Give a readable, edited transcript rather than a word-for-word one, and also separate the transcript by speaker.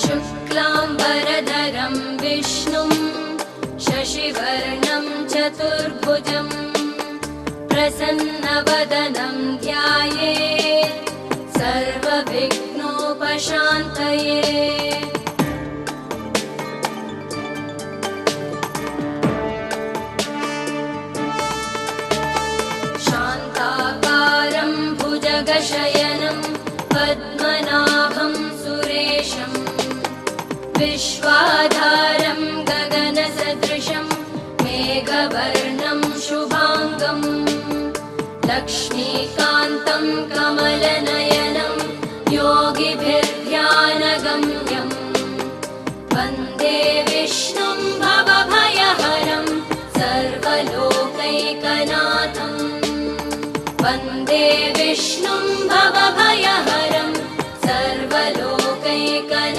Speaker 1: शुक्लाम्बरधरं विष्णुं शशिवर्णं चतुर्भुजं प्रसन्नवदनं ध्यायेत् सर्वविघ्नोपशान्तये। शान्ताकारं भुजगशयनं पद्मनाभं सुरेशं विश्वाधारं गगनसदृशं मेघवर्णं शुभाङ्गं लक्ष्मीकान्तं कमलनयनं योगिभिर्